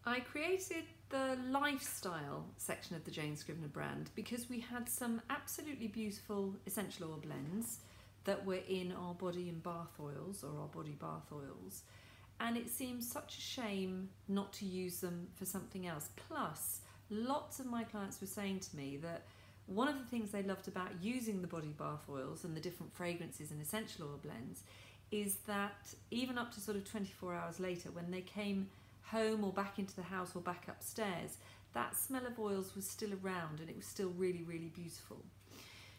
I created the lifestyle section of the Jane Scrivner brand because we had some absolutely beautiful essential oil blends that were in our body and bath oils, or our body bath oils, and it seems such a shame not to use them for something else. Plus, lots of my clients were saying to me that one of the things they loved about using the body bath oils and the different fragrances and essential oil blends is that even up to sort of 24 hours later, when they came home or back into the house or back upstairs, that smell of oils was still around and it was still really, really beautiful.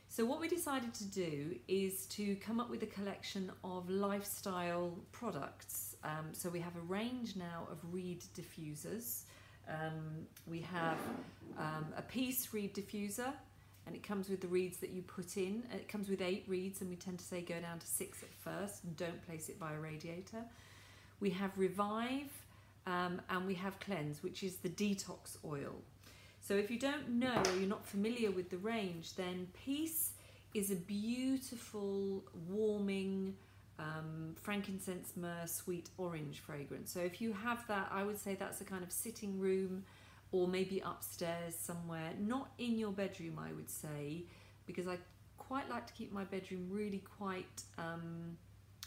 So what we decided to do is to come up with a collection of lifestyle products. So we have a range now of reed diffusers. We have a piece reed diffuser, and it comes with the reeds that you put in. It comes with 8 reeds, and we tend to say go down to 6 at first and don't place it by a radiator. We have Revive, and we have Cleanse, which is the detox oil. So if you don't know or you're not familiar with the range, then Peace is a beautiful, warming, frankincense, myrrh, sweet orange fragrance. So if you have that, I would say that's a kind of sitting room or maybe upstairs somewhere, not in your bedroom, I would say, because I quite like to keep my bedroom really quite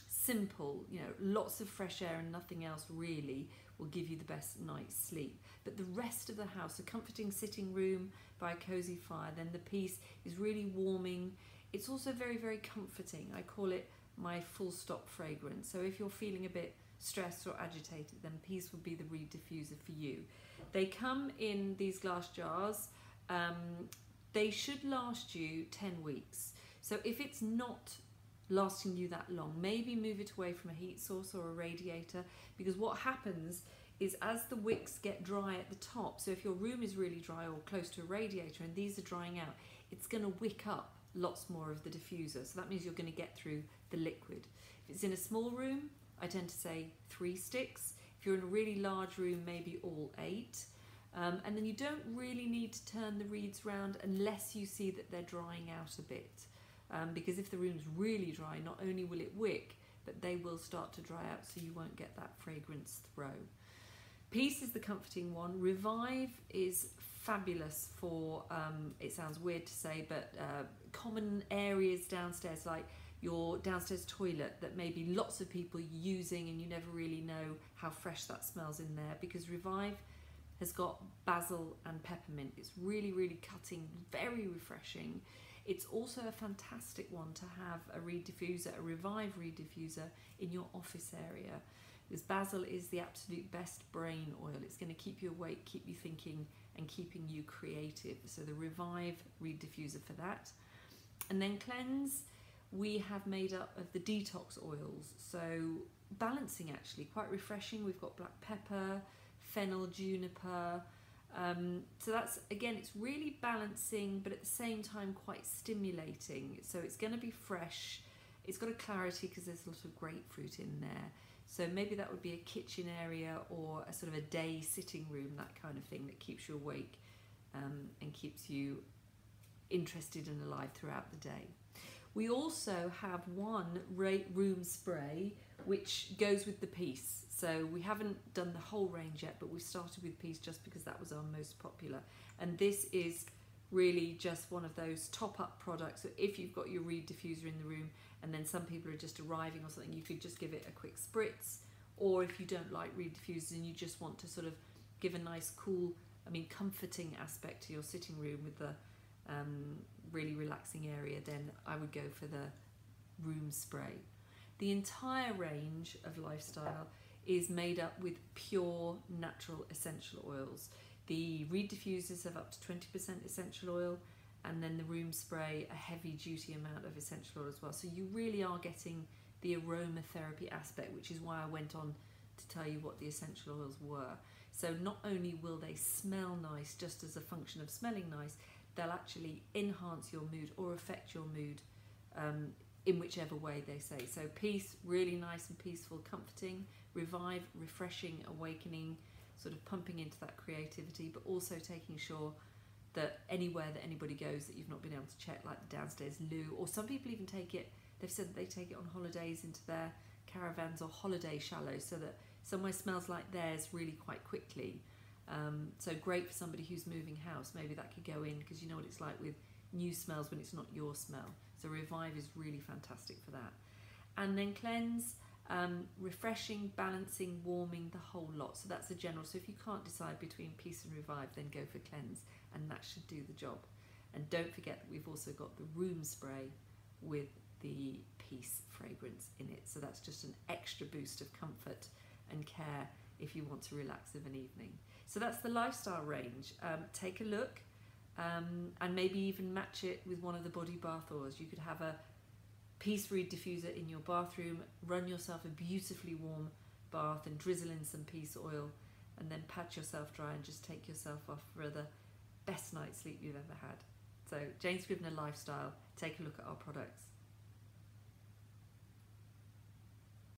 simple. You know, lots of fresh air and nothing else really will give you the best night's sleep. But the rest of the house, a comforting sitting room by a cozy fire, then the Peace is really warming. It's also very, very comforting. I call it my full stop fragrance. So if you're feeling a bit stressed or agitated, then Peace would be the reed diffuser for you. They come in these glass jars. They should last you 10 weeks. So if it's not lasting you that long, maybe move it away from a heat source or a radiator, because what happens is as the wicks get dry at the top, so if your room is really dry or close to a radiator and these are drying out, it's going to wick up lots more of the diffuser. So that means you're going to get through the liquid. If it's in a small room, I tend to say 3 sticks. If you're in a really large room, maybe all 8. And then you don't really need to turn the reeds round unless you see that they're drying out a bit. Because if the room's really dry, not only will it wick, but they will start to dry out, so you won't get that fragrance throw. Peace is the comforting one. Revive is fabulous for, it sounds weird to say, but common areas downstairs, like your downstairs toilet that maybe lots of people are using and you never really know how fresh that smells in there, because Revive has got basil and peppermint. It's really, really cutting, very refreshing. It's also a fantastic one to have a reed diffuser, a Revive reed diffuser in your office area, because basil is the absolute best brain oil. It's going to keep you awake, keep you thinking, and keeping you creative. So the Revive reed diffuser for that. And then Cleanse, we have made up of the detox oils. So balancing, actually, quite refreshing. We've got black pepper, fennel, juniper. So that's, again, it's really balancing, but at the same time quite stimulating. So it's going to be fresh. It's got a clarity because there's a lot of grapefruit in there. So maybe that would be a kitchen area or a sort of a day sitting room, that kind of thing that keeps you awake and keeps you interested and alive throughout the day. We also have one room spray which goes with the Peace. So we haven't done the whole range yet, but we started with Peace just because that was our most popular. And this is really just one of those top-up products. So if you've got your reed diffuser in the room and then some people are just arriving or something, you could just give it a quick spritz. Or if you don't like reed diffusers and you just want to sort of give a nice, cool, comforting aspect to your sitting room with the really relaxing area, then I would go for the room spray. The entire range of lifestyle is made up with pure natural essential oils. The reed diffusers have up to 20% essential oil, and then the room spray a heavy duty amount of essential oil as well. So you really are getting the aromatherapy aspect, which is why I went on to tell you what the essential oils were. So not only will they smell nice just as a function of smelling nice, they'll actually enhance your mood or affect your mood in whichever way they say. So Peace, really nice and peaceful, comforting. Revive, refreshing, awakening, sort of pumping into that creativity, but also taking sure that anywhere that anybody goes that you've not been able to check, like the downstairs loo, or some people even take it, they've said that they take it on holidays into their caravans or holiday shallows, so that somewhere smells like theirs really quite quickly. So great for somebody who's moving house. Maybe that could go in, because you know what it's like with new smells when it's not your smell. So Revive is really fantastic for that. And then Cleanse, refreshing, balancing, warming, the whole lot. So that's the general. So if you can't decide between Peace and Revive, then go for Cleanse, and that should do the job. And don't forget that we've also got the room spray with the Peace fragrance in it. So that's just an extra boost of comfort and care if you want to relax of an evening. So that's the lifestyle range. Take a look, and maybe even match it with one of the body bath oils. You could have a Peace Reed diffuser in your bathroom, run yourself a beautifully warm bath and drizzle in some Peace oil, and then pat yourself dry and just take yourself off for the best night's sleep you've ever had. So Jane Scrivner Lifestyle, take a look at our products.